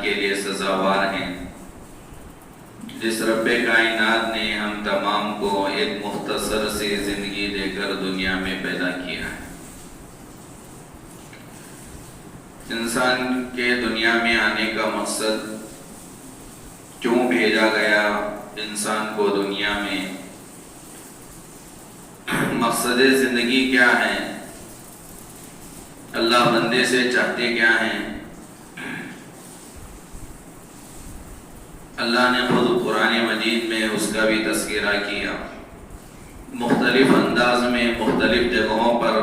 کے لیے سزاوار ہیں، جس رب کائنات نے ہم تمام کو ایک مختصر سی زندگی دے کر دنیا میں پیدا کیا ہے۔ انسان کے دنیا میں آنے کا مقصد، کیوں بھیجا گیا انسان کو دنیا میں، مقصد زندگی کیا ہے، اللہ بندے سے چاہتے کیا ہیں، اللہ نے خود قرآن مجید میں اس کا بھی تذکرہ کیا۔ مختلف انداز میں مختلف جگہوں پر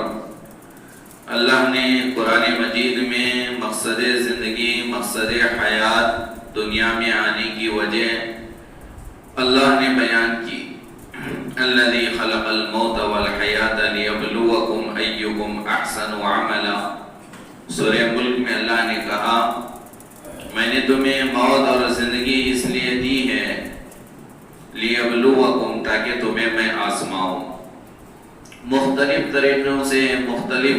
اللہ نے قرآن مجید میں مقصد زندگی، مقصد حیات، دنیا میں آنے کی وجہ اللہ نے بیان کی۔ الذی خلق الموت والحیات لیبلوکم ایکم احسن عملا۔ سورہ ملک میں اللہ نے کہا میں نے تمہیں موت اور زندگی اس لیے دی ہے لیبلوکم، تاکہ تمہیں میں آزماؤں، مختلف طریقوں سے مختلف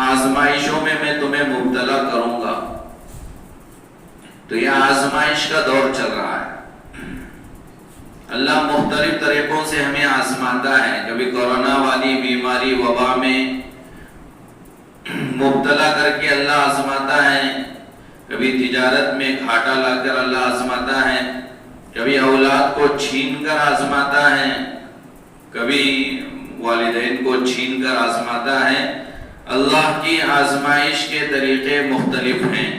آزمائشوں میں تمہیں مبتلا کروں گا۔ تو یہ آزمائش کا دور چل رہا ہے، اللہ مختلف طریقوں سے ہمیں آزماتا ہے، کبھی کورونا والی بیماری وبا میں مبتلا کر کے اللہ آزماتا ہے، کبھی تجارت میں گھاٹا لا کر اللہ آزماتا ہے، کبھی اولاد کو چھین کر آزماتا ہے، کبھی والدین کو چھین کر آزماتا ہے۔ اللہ کی آزمائش کے طریقے مختلف ہیں،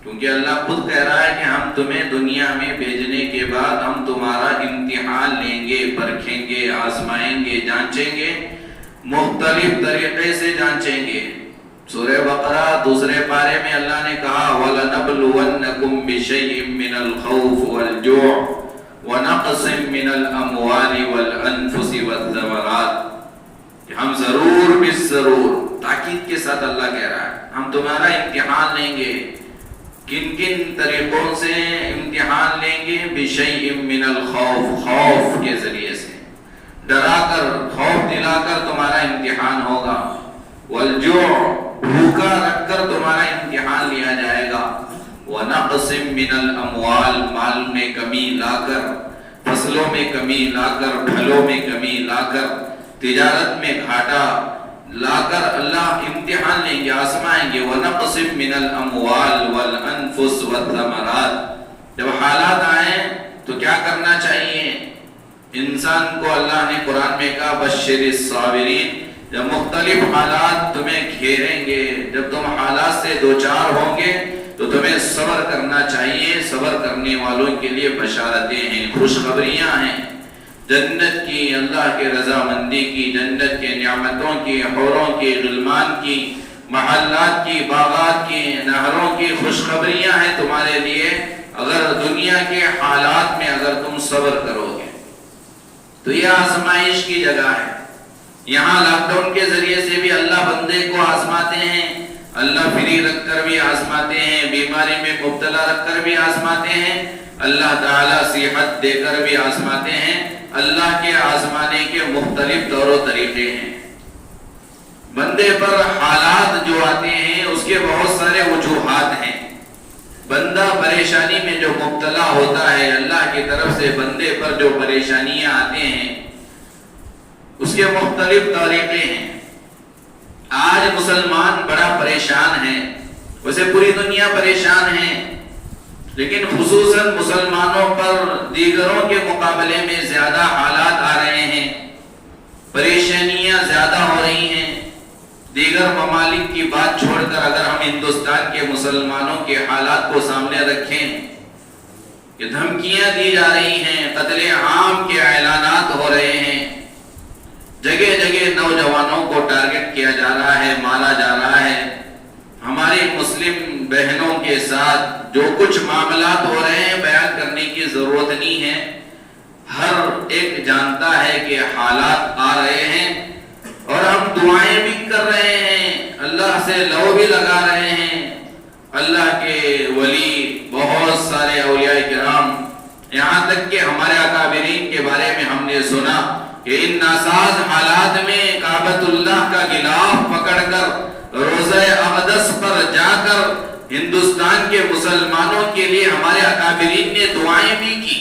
کیونکہ اللہ خود کہہ رہا ہے کہ ہم تمہیں دنیا میں بھیجنے کے بعد ہم تمہارا امتحان لیں گے، پرکھیں گے، آزمائیں گے، جانچیں گے، مختلف طریقے سے جانچیں گے۔ سورہ بقرہ دوسرے پارے میں اللہ نے کہا وَلَنَبْلُوَنَّكُمْ بِشَيْءٍ مِّنَ الْخَوْفِ وَالْجُوعِ وَنَقْصٍ مِّنَ الْأَمْوَالِ وَالْأَنفُسِ وَالثَّمَرَاتِ، کہ ہم ضرور بالضرور، تاکید کے ساتھ اللہ کہہ رہا ہے ہم تمہارا امتحان لیں گے۔ کن کن طریقوں سے امتحان لیں گے؟ بِشَيْءٍ مِّنَ الْخَوْفِ، خوف کے ذریعے سے، ڈرا کر، خوف دلا کر تمہارا امتحان ہوگا۔ وَالْجُوعِ، بھوکا رکھ کر تمہارا امتحان لیا جائے گا۔ وَنَقْصٍ مِّنَ الْأَمْوَالِ، مال میں کمی لا کر، فصلوں میں کمی لا کر، پھلوں میں کمی لا کر، تجارت میں گھاٹا لا کر اللہ امتحان لیں گے، آزمائیں گے۔ وَنَقْصٍ مِّنَ الْأَمْوَالِ وَالْأَنفُسِ وَالثَّمَرَاتِ، جب حالات آئیں تو کیا کرنا چاہیے انسان کو؟ اللہ نے قرآن میں کہا بشر الصابرین، جب مختلف حالات تمہیں گھیریں گے، جب تم حالات سے دوچار ہوں گے تو تمہیں صبر کرنا چاہیے۔ صبر کرنے والوں کے لیے بشارتیں ہیں، خوشخبریاں ہیں، جنت کی، اللہ کے رضامندی کی، جنت کے نعمتوں کی، حوروں کی، غلمان کی، محلات کی، باغات کی، نہروں کی خوشخبریاں ہیں تمہارے لیے، اگر دنیا کے حالات میں اگر تم صبر کرو گے۔ تو یہ آزمائش کی جگہ ہے۔ یہاں لاک ڈاؤن کے ذریعے سے بھی اللہ بندے کو آزماتے ہیں، اللہ فری رکھ کر بھی آزماتے ہیں، بیماری میں مبتلا رکھ کر بھی آزماتے ہیں، اللہ تعالیٰ صحت دے کر بھی آزماتے ہیں۔ اللہ کے آزمانے کے مختلف طور و طریقے ہیں۔ بندے پر حالات جو آتے ہیں اس کے بہت سارے وجوہات ہیں۔ بندہ پریشانی میں جو مبتلا ہوتا ہے، اللہ کی طرف سے بندے پر جو پریشانیاں آتے ہیں اس کے مختلف طریقے ہیں۔ آج مسلمان بڑا پریشان ہے، ویسے پوری دنیا پریشان ہے، لیکن خصوصاً مسلمانوں پر دیگروں کے مقابلے میں زیادہ حالات آ رہے ہیں، پریشانیاں زیادہ ہو رہی ہیں۔ دیگر ممالک کی بات چھوڑ کر اگر ہم ہندوستان کے مسلمانوں کے حالات کو سامنے رکھیں کہ دھمکیاں دی جا رہی ہیں، قتل عام کے اعلانات ہو رہے ہیں، جگہ جگہ نوجوانوں کو ٹارگٹ کیا جا رہا ہے، مارا جا رہا ہے۔ ہماری مسلم بہنوں کے ساتھ جو کچھ معاملات ہو رہے ہیں بیان کرنے کی ضرورت نہیں ہے، ہر ایک جانتا ہے کہ حالات آ رہے ہیں، اور ہم دعائیں بھی کر رہے ہیں، اللہ سے لو بھی لگا رہے ہیں۔ اللہ کے ولی، بہت سارے اولیاء کرام، یہاں تک کہ ہمارے اکابرین کے بارے میں ہم نے سنا کہ ان ناساز حالات میں کعبۃ اللہ کا غلاف پکڑ کر روضہ اقدس پر جا کر ہندوستان کے مسلمانوں کے لیے ہمارے اکابرین نے دعائیں بھی کی،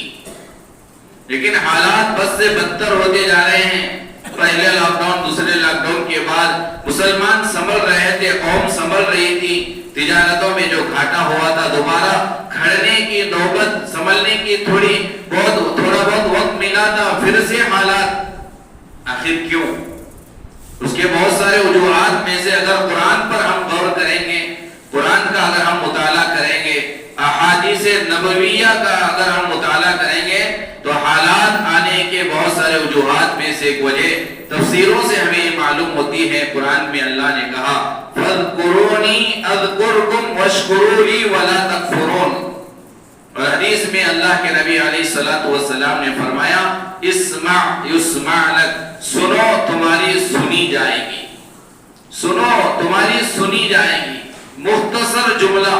لیکن حالات بد سے بدتر ہوتے جا رہے ہیں۔ پہلے لاک ڈاؤن، دوسرے لاک ڈاؤن کے بعد مسلمان سنبھل رہے تھے، قوم سنبھل رہی تھی، تجارتوں میں جو گھاٹا ہوا تھا دوبارہ کھڑنے کی نوبت، سنبھلنے کی تھوڑا بہت وقت ملا تھا، پھر سے حالات۔ آخر کیوں؟ اس کے بہت سارے وجوہات میں سے اگر قرآن پر ہم غور کریں گے، قرآن کا اگر ہم مطالعہ کریں گے، احادیث نبویہ کا اگر ہم مطالعہ کریں گے، تو حالات آنے کے بہت سارے وجوہات میں سے ایک وجہ تفسیروں سے ہمیں یہ معلوم ہوتی ہے۔ قرآن میں اللہ نے کہا فَاذْكُرُونِي أَذْكُرْكُمْ وَاشْكُرُوا لِي وَلَا تَكْفُرُونَ، اور حدیث میں اللہ کے نبی علیہ السلام نے فرمایا اسمع یسمع لک، سنو تمہاری سنی جائے گی، سنو تمہاری سنی جائے گی۔ مختصر جملہ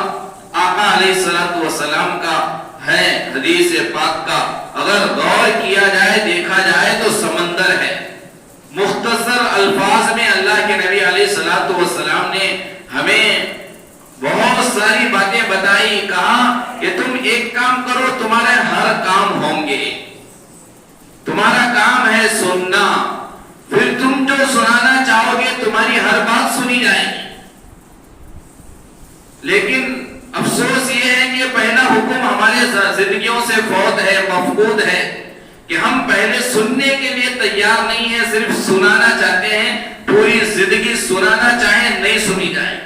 آقا علیہ السلام کا ہے، حدیث پاک کا اگر غور کیا جائے، دیکھا جائے تو سمندر ہے۔ مختصر الفاظ میں اللہ کے نبی علیہ السلام نے ہمیں بہت ساری باتیں بتائی، کہا کہ تم ایک کام کرو، تمہارے ہر کام ہوں گے، تمہارا کام ہے سننا، پھر تم جو سنانا چاہو گے تمہاری ہر بات سنی جائے گی۔ لیکن افسوس یہ ہے کہ پہلا حکم ہمارے زندگیوں سے فوت ہے، مفقود ہے، کہ ہم پہلے سننے کے لیے تیار نہیں ہیں، صرف سنانا چاہتے ہیں، پوری زندگی سنانا چاہیں نہیں سنی جائے۔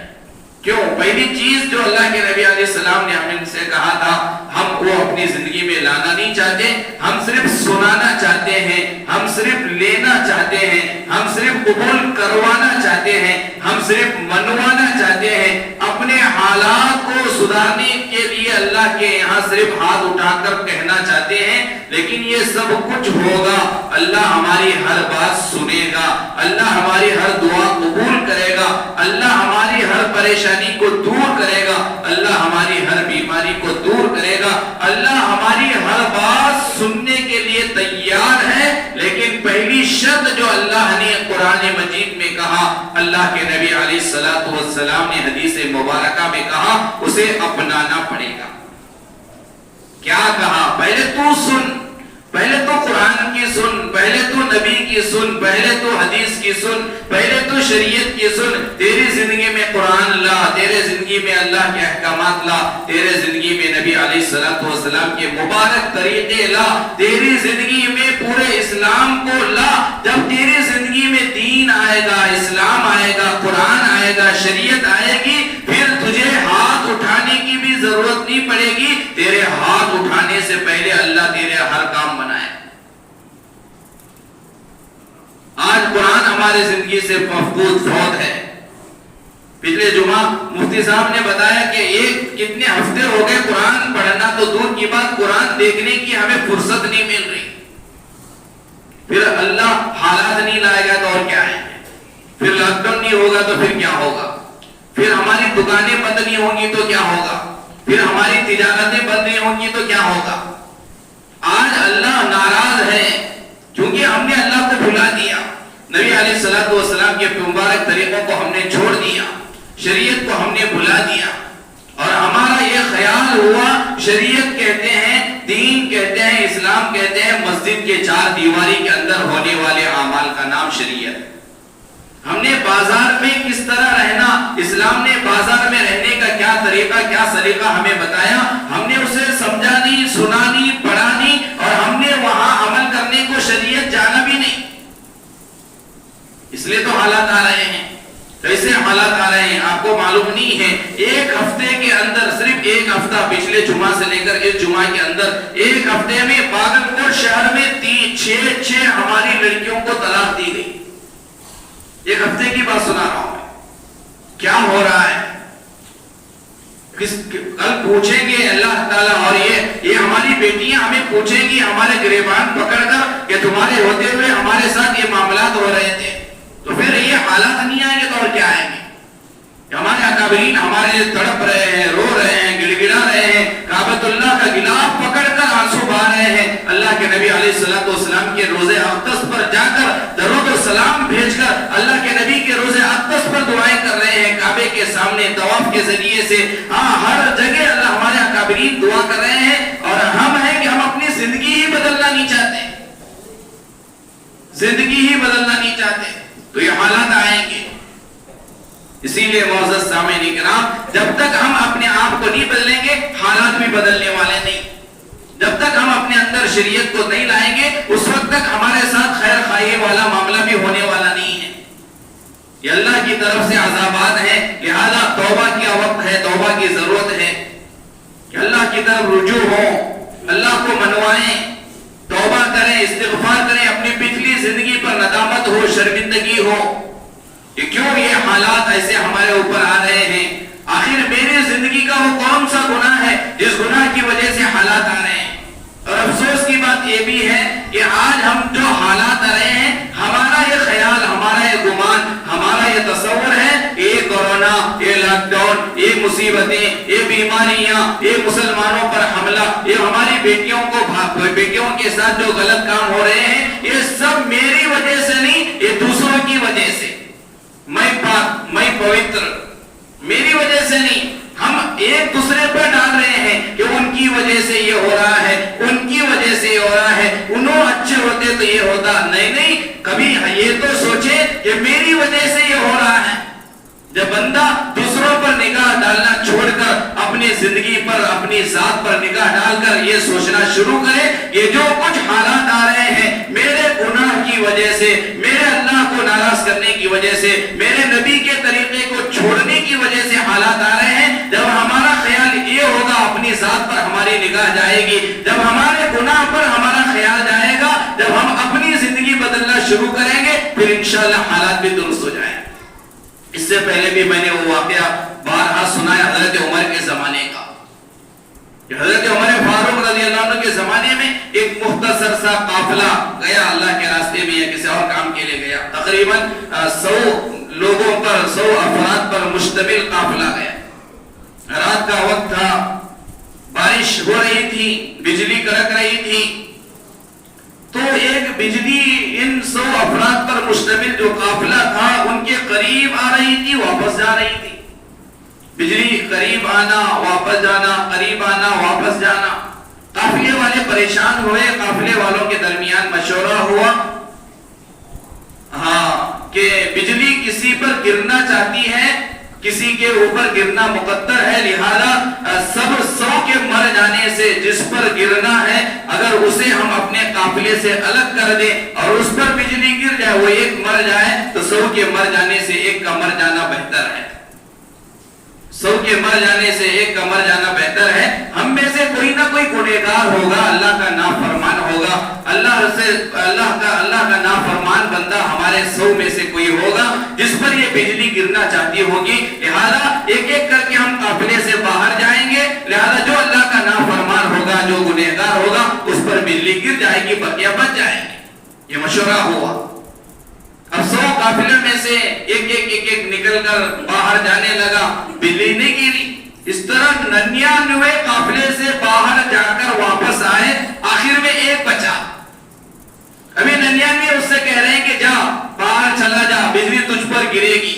کیوں؟ پہلی چیز جو اللہ کے نبی علیہ السلام نے ہمیں سے کہا تھا، ہم وہ اپنی زندگی میں لانا نہیں چاہتے، ہم صرف سنانا چاہتے ہیں، ہم صرف لینا چاہتے ہیں، ہم صرف قبول کروانا چاہتے ہیں، ہم صرف منوانا چاہتے ہیں، اپنے حالات کو سدھارنے کے لیے اللہ کے یہاں صرف ہاتھ اٹھا کر کہنا چاہتے ہیں۔ لیکن یہ سب کچھ ہوگا، اللہ ہماری ہر بات سنے گا، اللہ ہماری ہر دعا قبول کرے گا، اللہ ہماری ہر پریشانی کو دور کرے گا، اللہ ہماری ہر بیماری کو دور کرے گا، اللہ ہماری ہر بات سننے کے لیے تیار ہے۔ لیکن پہلی شرط جو اللہ نے قرآن مجید میں کہا، اللہ کے نبی علیہ السلام نے حدیث مبارکہ میں کہا، اسے اپنانا پڑے گا۔ کیا کہا؟ پہلے تو سن، پہلے تو قرآن کی سن، پہلے تو نبی کی سن، پہلے تو حدیث کی سن، پہلے تو شریعت کی سن۔ تیری زندگی میں قرآن لا، تیرے زندگی میں اللہ کے احکامات لا، تیرے زندگی میں نبی علیہ السلام کے مبارک طریقے لا، تیری زندگی میں پورے اسلام کو لا۔ جب تیری زندگی میں دین آئے گا، اسلام آئے گا، قرآن آئے گا، شریعت آئے گی، پھر تجھے ہاتھ اٹھانے کی بھی ضرورت نہیں پڑے گی۔ تیرے ہاتھ اٹھانے سے پہلے اللہ تیرے ہر کام بنائے۔ آج قرآن ہمارے زندگی سے مفقود فوت ہے۔ پچھلے جمعہ مفتی صاحب نے بتایا کہ کتنے ہفتے ہو گئے قرآن پڑھنا تو دور کی بات، قرآن دیکھنے کی ہمیں فرصت نہیں مل رہی۔ پھر اللہ حالات نہیں لائے گا تو اور کیا ہے؟ پھر لاک ڈاؤن نہیں ہوگا تو پھر کیا ہوگا؟ پھر ہماری دکانیں بند نہیں ہوں گی تو کیا ہوگا؟ پھر ہماری تجارتیں بند نہیں ہوں گی تو کیا ہوگا؟ آج اللہ ناراض ہے کیونکہ ہم نے اللہ کو بھلا دیا، نبی علیہ السلام کے مبارک طریقوں کو ہم نے چھوڑ دیا، شریعت کو ہم نے بھلا دیا، اور ہمارا یہ خیال ہوا شریعت کہتے ہیں، دین کہتے ہیں، اسلام کہتے ہیں مسجد کے چار دیواری کے اندر ہونے والے اعمال کا نام شریعت۔ ہم نے بازار میں کس طرح رہنا، اسلام نے بازار میں رہنے کا کیا طریقہ، کیا سلیقہ ہمیں بتایا، ہم نے اسے سمجھا نہیں، سنا نہیں، پڑھا نہیں، اور ہم نے وہاں عمل کرنے کو شریعت جانا بھی نہیں۔ اس لیے تو حالات آ رہے ہیں۔ کیسے حالات آ رہے ہیں آپ کو معلوم نہیں ہے؟ ایک ہفتے کے اندر، صرف ایک ہفتہ، پچھلے جمعہ سے لے کر اس جمعہ کے اندر ایک ہفتے میں باگلکوٹ شہر میں 6 ہماری لڑکیوں کو طلاق دی گئی۔ ایک ہفتے کی بات سنا رہا ہوں میں۔ کیا ہو رہا ہے؟ کل پوچھیں گے اللہ تعالیٰ، اور یہ ہماری بیٹیاں ہمیں پوچھیں گی ہمارے گریبان پکڑ کر کہ تمہارے ہوتے ہوئے ہمارے ساتھ یہ معاملات ہو رہے تھے، تو پھر یہ حالات نہیں آئیں گے تو اور کیا آئیں گے؟ ہمارے اکابرین ہمارے تڑپ رہے ہیں، رو رہے ہیں، گڑ گڑا رہے ہیں، کعبۃ اللہ کا غلاف پکڑ کر آنسو بہا رہے ہیں، اللہ کے نبی علیہ السلام کے روزے اقدس پر جا کر درود و سلام بھیج کر اللہ کے نبی کے روزے اقدس پر دعائیں کر رہے ہیں، کعبے کے سامنے طواف کے ذریعے سے ہر جگہ اللہ ہمارے اکابرین دعا کر رہے ہیں، اور ہم ہیں کہ ہم اپنی زندگی ہی بدلنا نہیں چاہتے، زندگی ہی بدلنا نہیں چاہتے، تو یہ حالات آئیں گے۔ اسی لیے معزز سامعین کرام، جب تک ہم اپنے آپ کو نہیں بدلیں گے حالات بھی بدلنے والے نہیں۔ جب تک ہم اپنے اندر شریعت کو نہیں لائیں گے اس وقت تک ہمارے ساتھ خیر خواہی والا معاملہ بھی ہونے والا نہیں ہے۔ یہ اللہ کی طرف سے عذابات ہیں، لہذا توبہ کیا وقت ہے، توبہ کی ضرورت ہے کہ اللہ کی طرف رجوع ہو، اللہ کو منوائیں، توبہ کریں، استغفار کریں، اپنی پچھلی زندگی پر ندامت ہو، شرمندگی ہو کہ کیوں یہ حالات ایسے ہمارے اوپر آ رہے ہیں، آخر میری زندگی کا وہ کون سا گناہ ہے جس گناہ کی وجہ سے حالات آ رہے ہیں۔ اور افسوس کی بات یہ بھی ہے کہ آج ہم جو حالات آ رہے ہیں، ہمارا یہ خیال، ہمارا یہ گمان، ہمارا یہ تصور ہے کہ یہ کورونا، یہ لاک ڈاؤن، یہ مصیبتیں، یہ بیماریاں، یہ مسلمانوں پر حملہ، یہ ہماری بیٹیوں کے ساتھ جو غلط کام ہو رہے ہیں، یہ سب میری وجہ سے نہیں، یہ دوسروں کی وجہ سے، میں پاک، میں پوتر، میری وجہ سے نہیں۔ ہم ایک دوسرے پر ڈال رہے ہیں کہ ان کی وجہ سے یہ ہو رہا ہے، ان کی وجہ سے یہ ہو رہا ہے، انہوں اچھے ہوتے تو یہ ہوتا نہیں۔ کبھی یہ تو سوچے کہ میری وجہ سے یہ ہو رہا ہے۔ جب بندہ دوسروں پر نگاہ ڈالنا چھوڑ کر اپنی زندگی پر، اپنی ذات پر نگاہ ڈال کر یہ سوچنا شروع کرے کہ جو کچھ حالات آ رہے ہیں میرے گناہ کی وجہ سے، میرے اللہ کو ناراض کرنے کی وجہ سے، میرے نبی کے طریقے کو چھوڑنے کی وجہ سے حالات آ رہے ہیں، جب ہمارا خیال یہ ہوگا، اپنی ذات پر ہماری نگاہ جائے گی، جب ہمارے گناہ پر ہمارا خیال جائے گا، جب ہم اپنی زندگی بدلنا شروع کریں گے، پھر انشاءاللہ حالات بھی درست ہو جائیں گے۔ اس سے پہلے بھی میں نے وہ واقعہ بارہا سنا ہے حضرت عمر کے زمانے کا، کہ حضرت عمر فاروق رضی اللہ عنہ کے زمانے میں ایک مختصر سا قافلہ گیا اللہ کے راستے میں یا کسی اور کام کے لیے گیا، تقریباً 100 لوگوں پر، 100 افراد پر مشتمل قافلہ گیا۔ رات کا وقت تھا، بارش ہو رہی تھی، بجلی کڑک رہی تھی، تو ایک بجلی ان 100 افراد پر مشتمل جو قافلہ تھا ان کے قریب آ رہی تھی، واپس جا رہی تھی۔ بجلی قریب آنا، واپس جانا، قریب آنا، واپس جانا۔ قافلے والے پریشان ہوئے، قافلے والوں کے درمیان مشورہ ہوا کہ بجلی کسی پر گرنا چاہتی ہے، کسی کے اوپر گرنا مقدر ہے، لہذا سب 100 کے مر جانے سے جس پر گرنا ہے اگر اسے ہم اپنے قافلے سے الگ کر دیں اور اس پر بجلی گر جائے، وہ ایک مر جائے، تو 100 کے مر جانے سے ایک کا مر جانا بہتر ہے۔ 100 کے مر جانے سے ایک کا مر جانا بہتر ہے۔ ہم میں سے کوئی نہ کوئی گنہگار ہوگا، اللہ کا نافرمان ہوگا، اللہ کا نافرمان بندہ ہمارے 100 میں سے کوئی ہوگا جس پر یہ بجلی گرنا چاہتی ہوگی، لہذا ایک ایک کر کے ہم قافلے سے باہر جائیں گے، لہذا جو اللہ کا نافرمان ہوگا، جو گنہگار ہوگا، اس پر بجلی گر جائے گی، بقیہ بچ جائیں گے۔ یہ مشورہ ہوا۔ اب 100 قافلے میں سے ایک ایک نکل کر باہر جانے لگا، بجلی نہیں گری۔ اس طرح 99 قافلے سے باہر جا کر واپس آئے، آخر میں ایک بچا۔ ابھی 99 اس سے کہہ رہے ہیں کہ جا باہر چلا جا، بجلی تجھ پر گرے گی،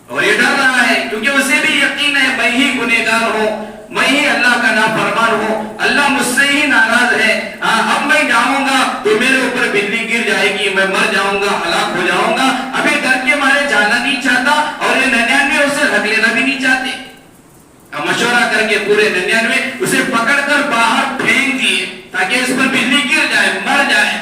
اور یہ ڈر رہا ہے کیونکہ اسے بھی یقین ہے میں ہی گنہگار ہوں، میں ہی اللہ کا نافرمان ہوں، اللہ مجھ سے ہی ناراض ہے، اب میں جاؤں گا تو میرے اوپر بجلی گر جائے گی، میں مر جاؤں گا، ہلاک ہو جاؤں گا۔ ابھی ڈر کے مارے جانا نہیں چاہتا اور یہ 99 اسے رکھ لینا بھی نہیں چاہتے۔ مشورہ کر کے پورے 99 اسے پکڑ کر باہر پھینک دیے تاکہ اس پر بجلی گر جائے، مر جائے۔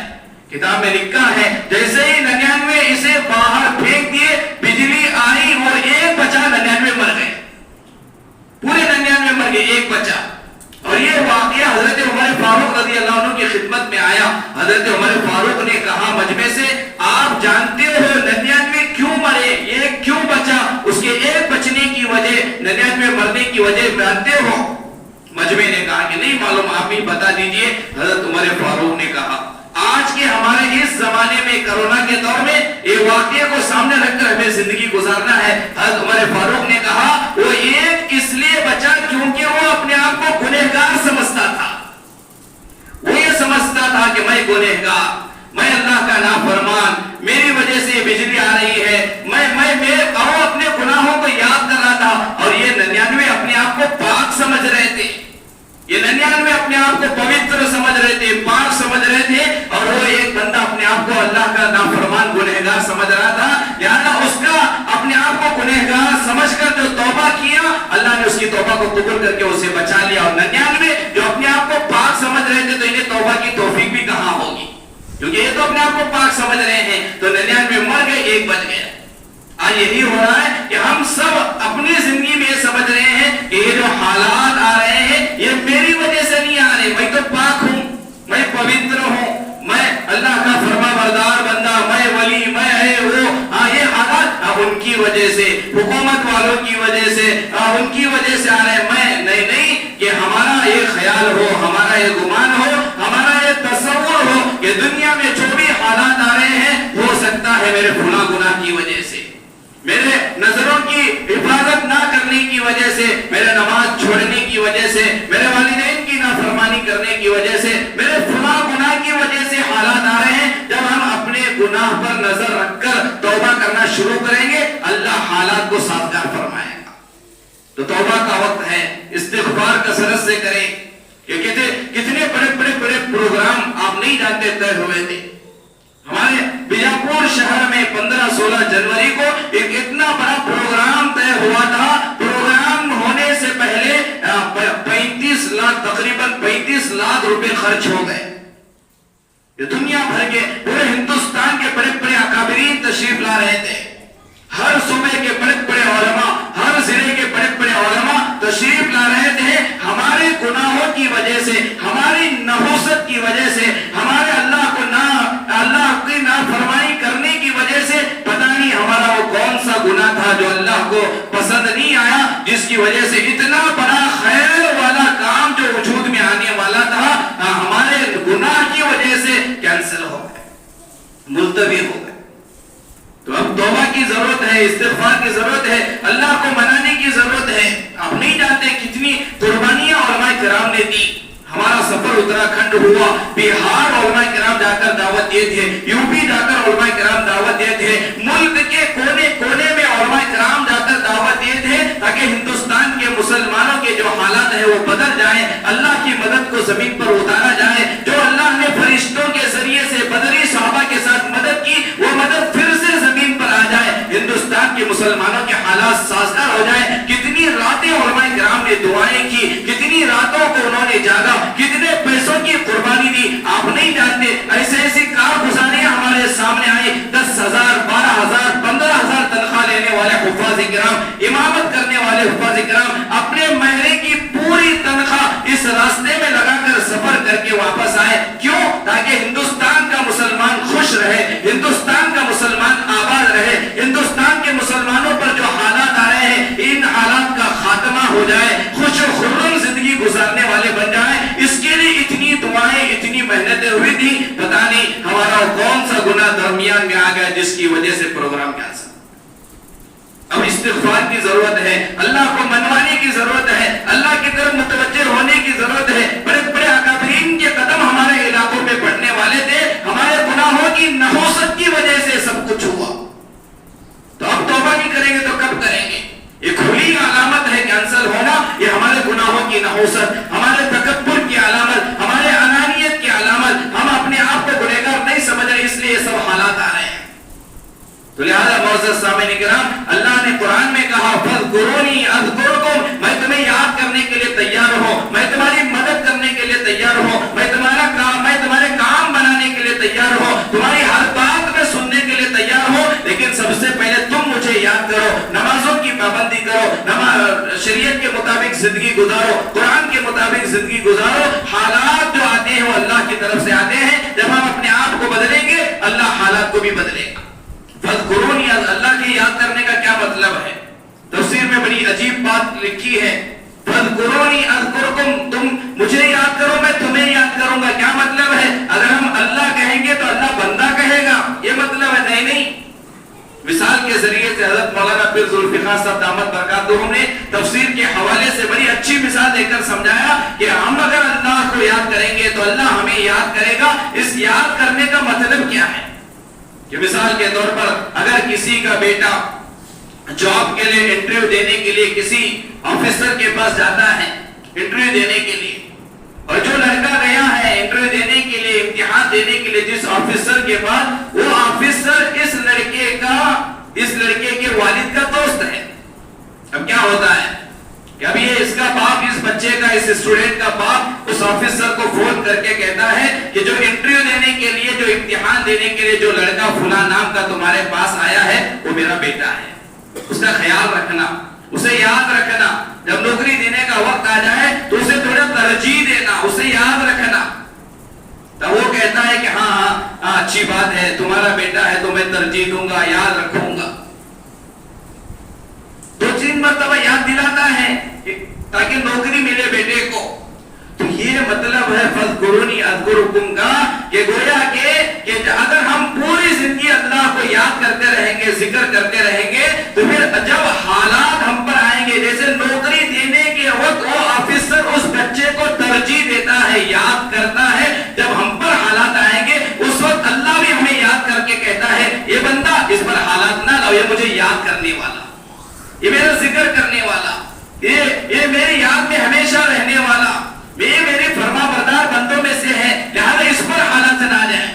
کتاب میں لکھا ہے جیسے ہی 99 اسے باہر پھینک دیے، بجلی آئی اور ایک بچا، 99 مر گئے، پورے 99 مر گئے، ایک بچا۔ اور یہ واقعہ حضرت عمر فاروق رضی اللہ عنہ کی خدمت میں آیا۔ حضرت عمر فاروق نے کہا مجمع سے، آپ جانتے ہو 99 کیوں مرے، یہ کیوں بچا، اس کے ایک بچنے کی وجہ، 99 مرنے کی وجہ جانتے ہو؟ مجمع نے کہا کہ نہیں معلوم، آپ ہی بتا دیجئے۔ حضرت عمر فاروق نے کہا آج کے ہمارے اس زمانے میں، کرونا کے دور میں، یہ واقعے کو سامنے رکھ کر ہمیں زندگی گزارنا ہے۔ حضرت عمر فاروق نے کہا وہ ایک اس لیے بچا کیونکہ وہ اپنے آپ کو گنہگار سمجھتا تھا، وہ یہ سمجھتا تھا کہ میں گنہگار، میں اللہ کا نافرمان، میری وجہ سے بجلی آ رہی ہے، میں اپنے گناہوں کو یاد کر رہا تھا جو توبہ کیا اللہ نے اس کی توبہ کو قبول کر کے اسے بچا لیا. اور 99 جو اپنے آپ کو پاک سمجھ رہے تھے تو انہیں توبہ کی توفیق بھی کہاں ہوگی, کیونکہ یہ تو اپنے آپ کو پاک سمجھ رہے ہیں. تو 99 مر گئے, ایک بچ گیا. آج یہی ہو رہا ہے کہ ہم سب اپنی زندگی میں یہ سمجھ رہے ہیں کہ یہ جو حالات آ رہے ہیں یہ میری وجہ سے نہیں آ رہے, میں تو پاک ہوں, میں پوتر ہوں, میں اللہ کا فرما بردار بندہ, میں ولی, میں ہے وہ. یہ حالات ان کی وجہ سے, حکومت والوں کی وجہ سے, ان کی وجہ سے آ رہے ہیں. میں نہیں کہ ہمارا یہ خیال ہو, ہمارا یہ گمان ہو, ہمارا یہ تصور ہو کہ دنیا میں جو بھی حالات آ رہے ہیں ہو سکتا ہے میرے فلاں گناہ کی وجہ سے, میرے نظروں کی حفاظت نہ کرنے کی وجہ سے, میرے نماز چھوڑنے کی وجہ سے, میرے والدین کی نافرمانی کرنے کی وجہ سے, میرے فلاں گناہ کی وجہ سے حالات آ رہے ہیں. جب ہم اپنے گناہ پر نظر رکھ کر توبہ کرنا شروع کریں گے اللہ حالات کو سازگار فرمائے گا. تو توبہ کا وقت ہے, استغفار کثرت سے کریں. کہ کتنے بڑے پروگرام آپ نہیں جانتے طے ہوئے تھے. ہمارے بیجاپور شہر میں 15-16 جنوری کو ایک اتنا بڑا پروگرام طے ہوا تھا. پروگرام ہونے سے پہلے 35 لاکھ تقریباً 35 لاکھ روپے خرچ ہو گئے. یہ دنیا بھر کے پورے ہندوستان کے بڑے اکابرین تشریف لا رہے تھے. ہر صوبے کے بڑے علماء, ہر ضلع کے بڑے علماء تشریف لا رہے تھے. ہمارے گناہوں کی وجہ سے, ہماری نحوست کی وجہ سے, ہمارے اللہ کی نافرمانی کرنے کی وجہ سے پتہ نہیں ہمارا وہ کون سا گناہ تھا جو اللہ کو پسند نہیں آیا, جس کی وجہ سے اتنا بڑا خیر والا کام جو وجود میں آنے والا تھا ہمارے گناہ کی وجہ سے کینسل ہو گئے, ملتوی ہو گئے. تو اب توبہ کی ضرورت ہے, استغفار کی ضرورت ہے, اللہ کو منانے کی ضرورت ہے. آپ نہیں جانتے کتنی قربانیاں علماء کرام نے دی. ہمارا سفر اتراکھنڈ ہوا, بہار علماء کرام جا کر دعوت دیے تھے, یو پی جا کر علماء کرام دعوت دیے تھے, ملک کے کونے کونے میں علماء کرام جا کر دعوت دیے تھے تاکہ ہندوستان کے مسلمانوں کے جو حالات ہیں وہ بدل جائیں, اللہ کی مدد کو زمین پر اتارا جائے. جو اللہ نے فرشتوں کے ذریعے سے بدری صحابہ کے ساتھ مدد کی وہ مدد پھر سے زمین پر آ جائے, ہندوستان کے مسلمانوں کے حالات سازگار ہو جائیں. کتنی راتیں علماء کرام نے دعائیں کی, کتنی راتوں کو انہوں نے جاگا, کتنے پیسوں کی قربانی دی. آپ نہیں جانتے ایسی کارگزاریاں ہمارے سامنے آئی. 10,000 12,000 15,000 تنخواہ لینے والے حفاظ کرام, امامت کرنے والے حفاظ کرام اپنے مہینے کی پوری تنخواہ اس راستے میں لگا کر سفر کر کے واپس آئے. کیوں؟ تاکہ ہندوستان کا مسلمان خوش رہے, ہندوستان کا مسلمان آباد رہے, ہندوستان کے مسلمانوں پر جو حالات آ رہے ہیں ان حالات کا خاتمہ ہو جائے, خوش و خرم زندگی گزارنے والے بن جائیں. اس کے لیے اتنی دعائیں, اتنی محنتیں ہوئی تھی, پتہ نہیں ہمارا کون سا گناہ درمیان میں آ گیا جس کی وجہ سے پروگرام کینسل. اب استغفار کی ضرورت ہے, اللہ کو منوانے کی ضرورت ہے, اللہ کی طرف متوجہ ہونے کی ضرورت ہے. بڑے اکابرین کے قدم ہمارے علاقوں میں پڑنے والے تھے, ہمارے گناہوں کی نحوست کی وجہ سے سب کچھ ہوا. تو اب توبہ نہیں کریں گے تو کب کریں گے؟ یہ کھلی علامت ہے کینسل ہونا, یہ ہمارے گناہوں کی نحوست, ہمارے تکبر کی علامت, ہمارے انانیت کی علامت. ہم اپنے آپ کو گنہگار نہیں سمجھ رہے, اس لیے یہ سب حالات آ رہے ہیں. تو لہذا معزز سامعین کرام, اللہ نے قرآن میں کہا فاذکرونی اذکرکم, میں تمہیں یاد کرنے کے لیے تیار ہوں, میں تمہاری مدد کرنے کے لیے تیار ہوں, میں تمہارے کام بنانے کے لیے تیار ہوں, تمہاری ہر بات میں سننے کے لیے تیار ہوں. لیکن سب سے پہلے تم مجھے یاد کرو, نمازوں کی پابندی کرو, شریعت کے مطابق زندگی گزارو, قرآن کے مطابق زندگی گزارو. حالات جو آتے ہیں وہ اللہ کی طرف سے آتے ہیں. جب ہم اپنے آپ کو بدلیں گے اللہ حالات کو بھی بدلے گا. فذکرونی, اللہ کے یاد کرنے کا کیا مطلب ہے؟ تفسیر میں بڑی عجیب بات لکھی ہے. فذکرونی اذکرکم, تم مجھے یاد کرو میں تمہیں یاد کروں گا. کیا مطلب ہے؟ اگر ہم اللہ کہیں گے تو اللہ بندہ کہے گا, یہ مطلب ہے؟ نہیں. مثال کے ذریعے سے حضرت مولانا پیر ذوالفقار صاحب دامت برکاتہم نے تفسیر کے حوالے سے بڑی اچھی مثال دے کر سمجھایا کہ ہم اگر اللہ کو یاد کریں گے تو اللہ ہمیں یاد کرے گا. اس یاد کرنے کا مطلب کیا ہے؟ کہ مثال کے طور پر اگر کسی کا بیٹا جاب کے لیے انٹرویو دینے کے لیے کسی آفیسر کے پاس جاتا ہے انٹرویو دینے کے لیے, اور جو لڑکا گیا ہے انٹرویو دینے کے لیے, امتحان دینے کے لیے جس آفیسر کے پاس, وہ آفیسر اس لڑکے کے والد کا دوست ہے. اب کیا بچے کا, اس اسٹوڈنٹ کا باپ اس آفیسر کو فون کر کے کہتا ہے کہ جو انٹرویو دینے کے لیے, جو امتحان دینے کے لیے جو لڑکا فلاں نام کا تمہارے پاس آیا ہے وہ میرا بیٹا ہے, اس کا خیال رکھنا, اسے یاد رکھنا, جب نوکری دینے کا وقت آ جائے تو اسے تھوڑا ترجیح دینا, اسے یاد رکھنا. تو وہ کہتا ہے کہ ہاں اچھی بات ہے, تمہارا بیٹا ہے تو میں ترجیح دوں گا, یاد رکھوں گا. 2-3 مرتبہ یاد دلاتا ہے تاکہ نوکری ملے بیٹے کو. تو یہ مطلب ہے فَاذْكُرُونِي أَذْكُرْكُمْ کا, کہ گویا کہ اگر ہم پوری زندگی اللہ کو یاد کرتے رہیں گے, ذکر کرتے رہیں گے, تو پھر جب حالات ہم پر آئیں گے, جیسے نوکری دینے کے وقت وہ آفیسر اس بچے کو ترجیح دیتا ہے, یاد کرتا ہے, جب ہم پر حالات آئیں گے اس وقت اللہ بھی ہمیں یاد کر کے کہتا ہے یہ بندہ اس پر حالات نہ لاؤ, یہ مجھے یاد کرنے والا, یہ میرا ذکر کرنے والا, یہ میری یاد میں ہمیشہ رہنے والا, یہ میرے فرما بردار بندوں میں سے ہے, لہذا اس پر حالات نہ آ جائیں.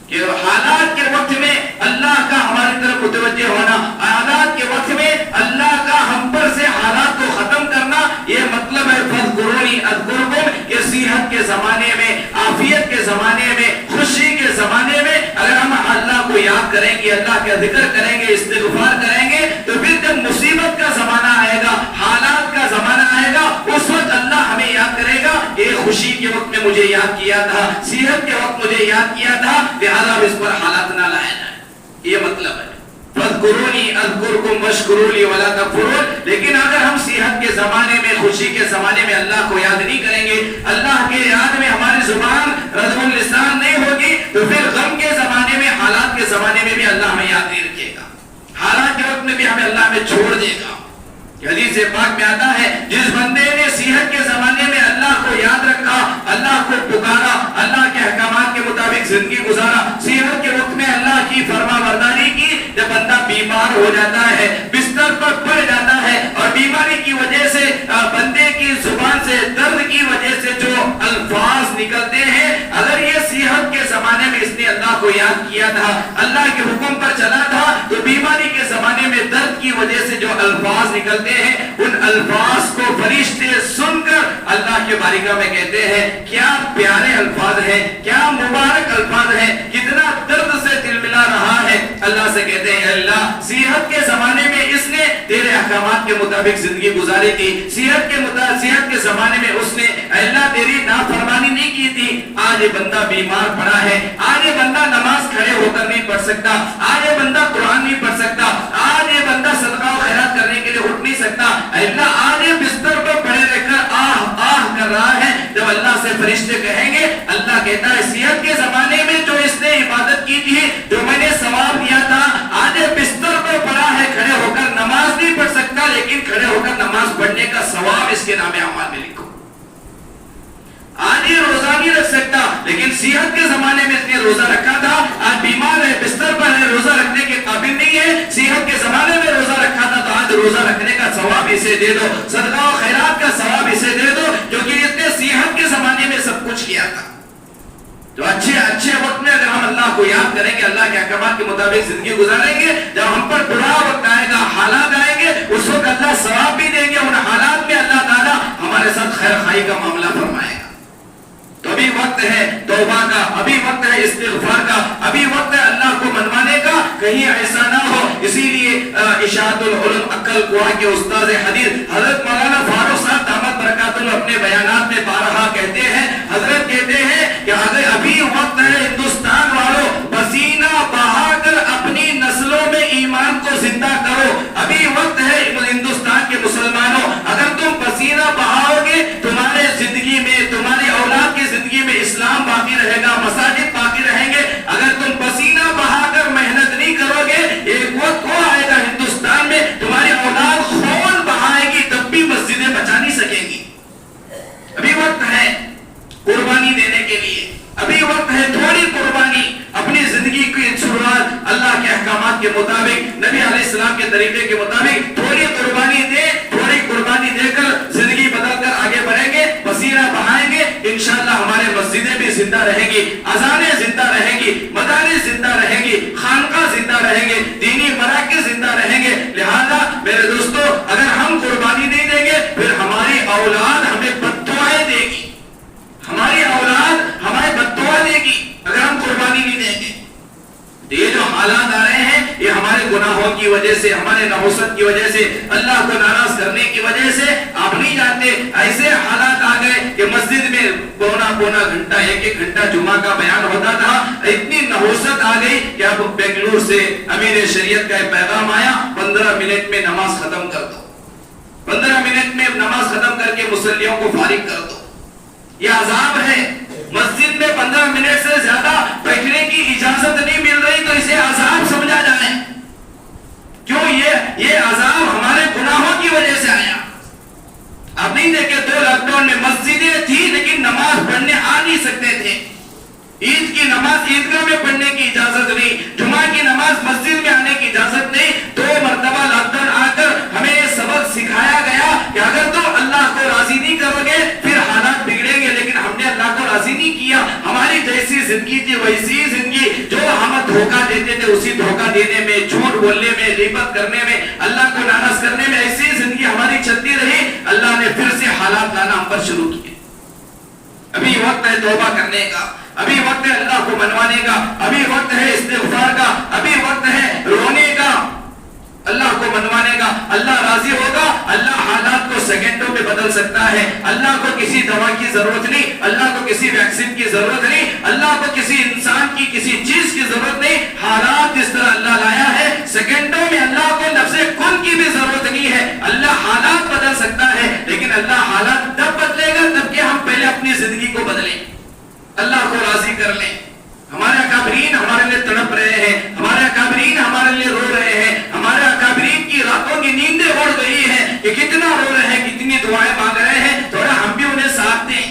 کہ حالات کے وقت میں اللہ کا ہماری طرف متوجہ ہونا, حالات کے وقت میں اللہ کا ہم پر سے حالات کو ختم کرنا, یہ مطلب ہے فَاذْكُرُونِي أَذْكُرْكُمْ. کہ صحت کے زمانے میں, عافیت کے زمانے میں, خوشی کے زمانے میں اگر ہم اللہ کو یاد کریں گے, اللہ کا ذکر کریں گے, استغفار کریں گے, تو پھر جب مصیبت کا زمانہ آئے گا, حالات کا زمانہ آئے گا, اس وقت اللہ ہمیں یاد کرے گا, یہ خوشی کے وقت میں مجھے یاد کیا تھا, صحت کے وقت مجھے یاد کیا تھا, لہذا اس پر حالات نہ لائے جائیں. یہ مطلب ہے فَاذْكُرُونِي أَذْكُرْكُمْ وَاشْكُرُوا لِي وَلَا تَكْفُرُونَ. لیکن اگر ہم صحت کے زمانے میں, خوشی کے زمانے میں اللہ کو یاد نہیں کریں گے, اللہ کے یاد میں ہماری زبان رزم اللسان نہیں ہوگی, تو پھر غم کے زمانے میں, حالات کے زمانے میں بھی اللہ ہمیں یاد نہیں رکھے گا, حالات کے وقت میں بھی ہمیں اللہ ہمیں چھوڑ دے گا. حدیث پاک میں آتا ہے جس بندے نے صحت کے زمانے میں اللہ کو یاد رکھا, اللہ کو پکارا, اللہ کے احکامات کے مطابق زندگی گزارا, صحت کے وقت میں اللہ کی فرما برداری کی, جب بندہ بیمار ہو جاتا ہے, بستر پر پڑ جاتا ہے, اور بیماری کی وجہ سے بندے کی زبان سے, درد کی وجہ سے جو الفاظ نکلتے ہیں, اگر یہ صحت کے زمانے میں اس نے اللہ کو یاد کیا تھا, اللہ کے حکم پر چلا تھا, تو بیماری کے زمانے میں درد کی وجہ سے جو الفاظ نکلتے ہیں, ان الفاظ کو فرشتے سن کر اللہ کے بارگاہ میں کہتے ہیں کیا پیارے الفاظ ہیں, کیا مبارک الفاظ ہیں, کتنا درد سے دل ملا رہا ہے. اللہ سے کہتے ہیں اللہ صحت کے زمانے میں اس نے تیرے احکامات کے مطابق زندگی گزاری تھی, صحت کے زمانے میں اس نے اللہ تیری نافرمانی نہیں کی تھی, آج یہ بندہ بیمار پڑا ہے, آج یہ بندہ نماز کھڑے ہو کر نہیں پڑھ سکتا, آج یہ بندہ قرآن نہیں پڑھ سکتا, آج یہ بندہ صدقہ و خیرات کرنے کے لیے اٹھ نہیں سکتا, اللہ آج یہ بستر پر پڑے رہ کر آہ آہ کر رہا ہے. جب اللہ سے فرشتے کہیں گے, اللہ کہتا ہے صحت کے زمانے میں جو اس نے عبادت کی تھی, جو میں نے ثواب دیا تھا, آج بستر پر پڑا ہے, کھڑے ہو کر نماز نہیں پڑھ سکتا, لیکن کھڑے ہو کر نماز پڑھنے کا ثواب اس کے نام اعمال میں لکھو. آج یہ روزہ نہیں رکھ سکتا, لیکن صحت کے زمانے میں اس نے روزہ رکھا تھا, آج بیمار ہے, بستر پر ہے, روزہ رکھنے کے قابل نہیں ہے, صحت کے زمانے میں روزہ رکھا تھا, تو آج روزہ رکھنے کا ثواب اسے دے دو, صدقہ و خیرات کا ثواب اسے دے دو, کیونکہ اس نے صحت کے زمانے میں سب کچھ کیا تھا. تو اچھے وقت میں اگر ہم اللہ کو یاد کریں گے, اللہ کے احکامات کے مطابق زندگی گزاریں گے, جب ہم پر برا وقت آئے گا, حالات آئیں گے, اس وقت اللہ ثواب بھی دیں گے, ان حالات میں اللہ تعالیٰ ہمارے ساتھ خیر خائی کا معاملہ فرمائے گا. تو ابھی وقت ہے توبہ کا, ابھی وقت ہے استغفار کا, ابھی وقت ہے اللہ کو منوانے کا, کہیں ایسا نہ ہو. اسی لیے اشاعت العلوم عقل قوا کے استاد حدیث حضرت مولانا فاروق صاحب دامت برکاتہ اپنے بیانات میں بارہا کہتے ہیں, حضرت کہتے ہیں کہ اگر ابھی وقت ہے ہندوستان والوں, پسینہ بہا کر اپنی نسلوں میں ایمان کو زندہ کرو. ابھی وقت ہے ہندوستان کے مسلمانوں, اگر تم پسینہ بہاؤ گے, تمہارے زندگی میں, تمہاری اولاد کی زندگی میں اسلام باقی رہے گا, مساجد باقی رہیں گے. اگر تم پسینہ بہا کر محنت نہیں کرو گے, ایک وقت وہ آئے گا ہندوستان میں تمہاری اولاد خون بہائے گی, تب بھی مسجدیں بچا نہیں سکیں گی. ابھی وقت ہے قربانی دینے کے لیے, ابھی وقت ہے تھوڑی قربانی, اپنی زندگی کی شروعات اللہ کے احکامات کے مطابق, نبی علیہ السلام کے طریقے کے مطابق تھوڑی قربانی دے, تھوڑی قربانی دے کر زندگی بدل کر آگے بڑھیں گے, پسینہ بہائیں گے, انشاءاللہ ہمارے مسجدیں بھی زندہ رہیں گی, اذانیں زندہ رہیں گی, مدارس زندہ رہیں گی, خانقاہ زندہ رہیں گے, دینی مراکز زندہ رہیں گے. لہذا میرے دوستو, اگر ہم قربانی نہیں دیں گے, پھر ہماری اولاد ہمیں تمہارے نحوست کی وجہ سے, اللہ کو ناراض کرنے کی وجہ سے آپ نہیں جانتے ایسے حالات آ گئے کہ مسجد میں پونا گھنٹہ 1 گھنٹہ جمعہ کا بیان ہوتا تھا. اتنی نحوست آ گئی کہ اب بنگلور سے امیر شریعت کا ایک پیغام آیا, 15 منٹ میں نماز ختم کر دو, 15 منٹ میں نماز ختم کر کے مصلیوں کو فارغ کر دو. یہ عذاب ہے. مسجد میں 15 منٹ سے زیادہ بیٹھنے کی اجازت نہیں مل رہی, تو اسے عذاب سمجھا جائے. کیوں؟ یہ عذاب ہمارے گناہوں کی وجہ سے آیا. آپ نہیں دیکھے 2 لاک ڈاؤن میں مسجدیں تھی لیکن نماز پڑھنے آ نہیں سکتے تھے. عید کی نماز عیدگاہ میں پڑھنے کی اجازت نہیں, جمعہ کی نماز مسجد میں آنے کی اجازت نہیں. 2 مرتبہ لاک ڈاؤن آ کر ہمیں یہ سبق سکھایا گیا کہ اگر تم اللہ کو راضی نہیں کرو گے پھر حالات بگڑیں گے. لیکن ہم نے اللہ کو راضی نہیں کیا. ہماری جیسی زندگی تھی ویسی زندگی, جو ہم دھوکہ دیتے تھے اسی دھوکہ دینے میں, جھوٹ بولنے میں, غیبت کرنے میں, اللہ کو ناراض کرنے میں, ایسی زندگی ہماری چلتی رہی. اللہ نے پھر سے حالات لانا ہم پر شروع کیے. ابھی وقت ہے توبہ کرنے کا, ابھی وقت ہے اللہ کو منوانے کا, ابھی وقت ہے استغفار کا, ابھی وقت ہے رونے کا, اللہ کو منوانے کا. اللہ راضی ہوگا. اللہ حالات کو سیکنڈوں میں بدل سکتا ہے. اللہ کو کسی دوا کی ضرورت نہیں, اللہ کو کسی ویکسین کی ضرورت نہیں, اللہ کو کسی انسان کی کسی چیز کی ضرورت نہیں. حالات جس طرح اللہ لایا ہے سیکنڈوں میں, اللہ کو لفظ کن کی بھی ضرورت نہیں ہے. اللہ حالات بدل سکتا ہے, لیکن اللہ حالات تب بدلے گا تب کہ ہم پہلے اپنی زندگی کو بدلیں, اللہ کو راضی کر لیں. ہمارے اکابرین ہمارے لیے تڑپ رہے ہیں, ہمارے اکابرین ہمارے لیے رو رہے ہیں, ہمارے اکابرین کی راتوں کی نیندیں اڑ گئی ہیں کہ کتنا رو رہے ہیں, کتنی دعائیں مانگ رہے ہیں. تھوڑا ہم بھی انہیں ساتھ دیں,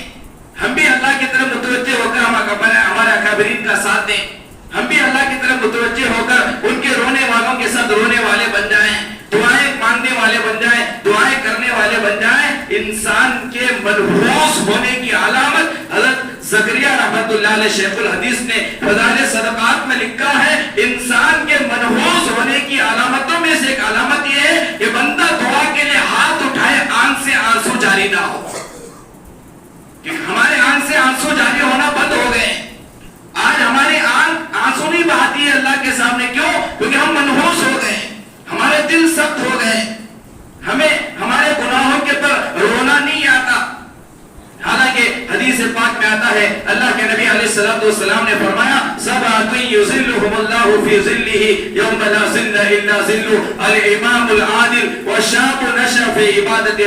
ہم بھی اللہ کی طرف متوجہ ہو کر ہمارے اکابرین کا ساتھ دیں. ہم بھی اللہ کی طرف متوجہ ہو کر ان کے رونے والوں کے ساتھ رونے والے بن جائیں, دعائیں مانگنے والے بن جائیں, دعائیں کرنے والے بن جائیں. انسان کے منحوس ہونے کی علامت حضرت زکریا رحمت اللہ علیہ شیخ الحدیث نے فضائل صدقات میں لکھا ہے, انسان کے منحوس ہونے کی علامتوں میں سے ایک علامت یہ ہے کہ بندہ دعا کے لیے ہاتھ اٹھائے, آنکھ سے آنسو جاری نہ ہو. کہ ہمارے آنکھ سے آنسو جاری ہونا بند ہو گئے. آج ہماری آنکھ آنسو نہیں بہاتی ہے اللہ کے سامنے. کیوں؟ کیونکہ ہم منحوس ہو گئے, ہمارے دل سخت ہو گئے, ہمیں ہمارے گناہوں کے پر رونا نہیں آتا. حالانکہ حدیث پاک میں آتا ہے, اللہ کے نبی علیہ السلام نے فرمایا, سبعۃ یظلھم اللہ فی ظلہ یوم لا ظل الا ظلہ, الامام العادل والشاب نشأ فی عبادت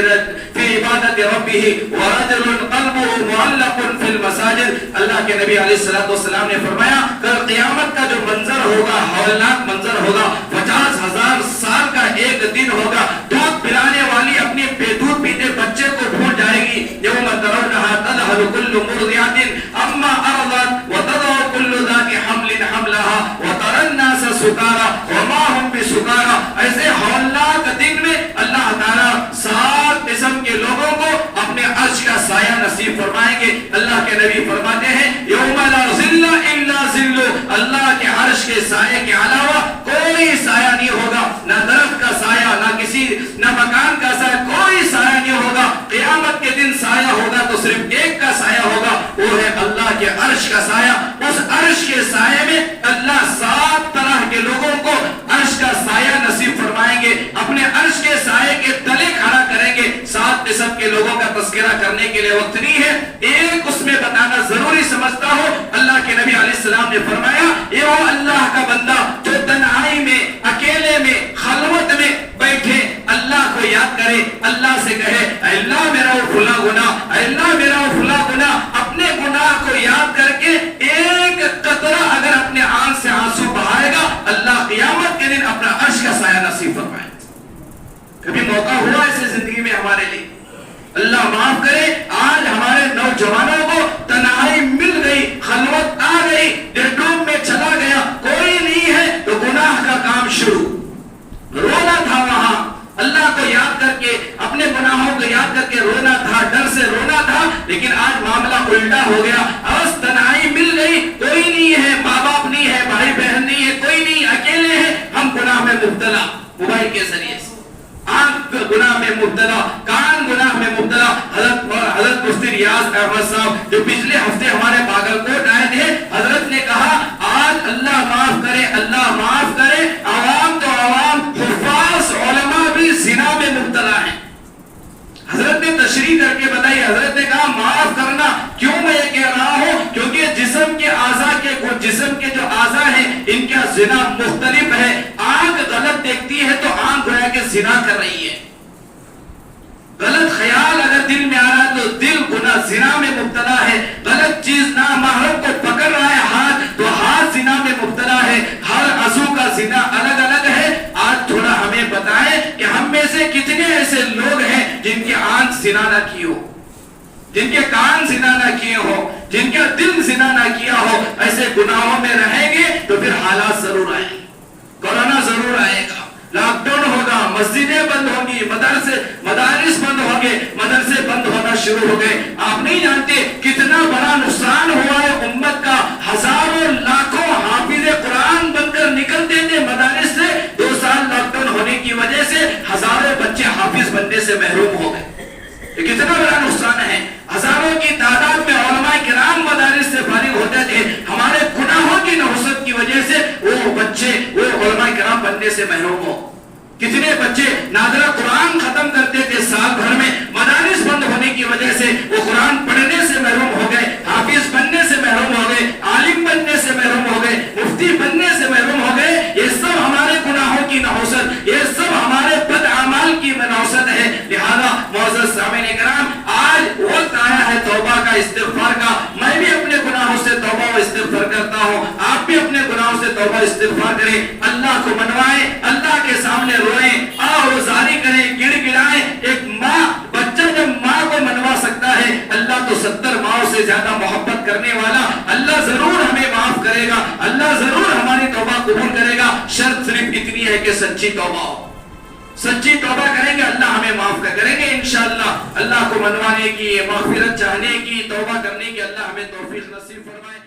ربہ ورجل قلبہ معلق فی المساجد. اللہ کے نبی علیہ السلام نے فرمایا, کل قیامت کا جو منظر ہوگا, ہولناک منظر ہوگا, 50,000 سال کا ایک دن ہوگا. دودھ پلانے والی اپنے بے دودھ پیتے بچے کو بھول جائے گی. یوم ترونها تذهل كل مرضعة عما أرضعت وتضع كل ذات حمل حملها وترى الناس سكارى وما هم بسكارى. ایسے ہولناک دن میں اللہ تعالیٰ 7 قسم کے لوگوں کو اپنے عرش کا سایہ نصیب فرمائیں گے. اللہ کے نبی فرماتے ہیں, یوم لا ظل الا ظل, اللہ کے عرش کے سایہ کے علاوہ کوئی سایہ نہیں ہوگا, نہ درخت کا سایہ, نہ مکان کا سایہ, کوئی سایہ نہیں ہوگا. قیامت کے دن سایہ ہوگا تو صرف ایک کا سایہ ہوگا, وہ ہے اللہ کے عرش کا سایہ. اس عرش کے سایہ میں اللہ 7 طرح کے لوگوں کو عرش کا سایہ نصیب فرمائیں گے, اپنے عرش کے سایہ کے تلے کھڑا کریں گے. 7 قسم کے لوگوں کا تذکرہ کرنے کے لیے وقت نہیں ہے, ایک اس میں بتانا ضروری سمجھتا ہوں. اللہ کے نبی علیہ السلام نے فرمایا, یہ وہ اللہ کا بندہ جو تنہائی میں, اکیلے میں, خلوت میں بیٹھے اللہ کو یاد کرے, اللہ سے کہے, اے اللہ میرا وہ فلاں گناہ, اے اللہ میرا وہ فلاں گناہ. اپنے گناہ کو یاد کر کے ایک قطرہ اگر اپنے آنکھ سے آنسو بہائے گا, اللہ قیامت کے دن اپنا عرش کا سایہ نصیب فرمائے. کبھی موقع ہوا ایسے زندگی میں ہمارے لیے؟ اللہ معاف کرے, آج ہمارے نوجوانوں کو تنہائی مل گئی, خلوت آ گئی, بیڈ روم میں چلا گیا, کوئی نہیں ہے تو گناہ کا کام شروع. رونا تھا وہاں, اللہ کو یاد کر کے, اپنے گناہوں کو یاد کر کے رونا تھا, ڈر سے رونا تھا. لیکن آج معاملہ الٹا ہو گیا, بس تنہائی مل گئی, کوئی نہیں ہے, ماں باپ نہیں ہے, بھائی بہن نہیں ہے, کوئی نہیں, اکیلے ہیں, ہم گناہ میں مبتلا, موبائل کے ذریعے سے آنکھ گناہ میں مبتلا, کان گناہ میں مبتلا. حضرت مفتی ریاض احمد صاحب جو پچھلے ہفتے ہمارے باگلکوٹ آئے تھے, حضرت نے کہا آج اللہ معاف کرے, اللہ معاف کرے, عوام تو عوام, حفاظ علماء بھی زنا میں مبتلا ہیں. حضرت نے تشریح کر کے بتائی. حضرت نے کہا معاف کرنا. کیوں میں یہ کہہ رہا ہوں؟ کیونکہ جسم کے جو اعضاء ہیں ان کا زنا مختلف ہے. آنکھ غلط دیکھتی ہے تو آنکھ گویا کہ زنا کر رہی ہے. غلط خیال اگر دل میں آ رہا ہے تو دل گناہ زنا میں مبتلا ہے. غلط چیز نامحرم کو پکڑ رہا ہے ہاتھ تو ہاتھ زنا میں مبتلا ہے. ہر عضو کا زنا الگ الگ ہے. آج تھوڑا ہمیں بتائیں کہ ہم میں سے کتنے ایسے لوگ ہیں جن کی آنکھ زنا نہ کی ہو, جن کے کان زنا نہ کیے ہو, جن کا دل زنا نہ کیا ہو. ایسے گناہوں میں رہیں گے تو پھر حالات ضرور آئیں گے. کورونا ضرور آئے گا, لاک ڈاؤن ہوگا, مسجدیں بند ہوں گی, مدارس بند ہوں گے, مدرسے بند ہونا شروع ہو گئے. آپ نہیں جانتے کتنا بڑا نقصان ہوا ہے امت کا. ہزاروں لاکھوں حافظ قرآن بن کر نکلتے تھے مدارس سے. 2 سال لاک ڈاؤن ہونے کی وجہ سے ہزاروں بچے حافظ بننے سے محروم ہو گئے. یہ کتنا بڑا نقصان ہے. ہزاروں کی تعداد میں علماء کرام مدارس سے فارغ ہوتے تھے. ہمارے گناہوں کی نحوست کی وجہ سے وہ بچے وہ علماء کرام بننے سے محروم ہو. کتنے بچے نادرہ قرآن ختم کرتے تھے سال بھر میں, مدارس بند ہونے کی وجہ سے وہ قرآن پڑھنے سے محروم ہو گئے, حافظ بننے سے محروم ہو گئے, عالم بننے سے محروم ہو گئے, مفتی بننے سے محروم ہو گئے. یہ سب ہمارے گناہوں کی نحوست, یہ سب ہمارے بد اعمال کی نحوست ہے. لہذا معزز سامعین کرام, آج وقت آیا ہے توبہ کا, استغفار کا. میں بھی اپنے گناہوں سے توبہ و استغفار کرتا ہوں, آپ بھی اپنے گناہوں سے توبہ استغفار کریں. اللہ کو منوائیں, اللہ کے سامنے روئیں, آہوزاری کریں, گڑ گڑائیں. ایک ماں بچہ جب ماں کو منوا سکتا ہے, اللہ تو 70 ماؤں سے زیادہ محبت کرنے والا. اللہ ضرور ہمیں معاف کرے گا, اللہ ضرور ہماری توبہ قبول کرے گا. شرط صرف اتنی ہے کہ سچی توبہ ہو. سچی توبہ کریں گے اللہ ہمیں معاف کریں گے انشاءاللہ. اللہ کو منوانے کی, مغفرت چاہنے کی, توبہ کرنے کی اللہ ہمیں توفیق نصیب فرمائے.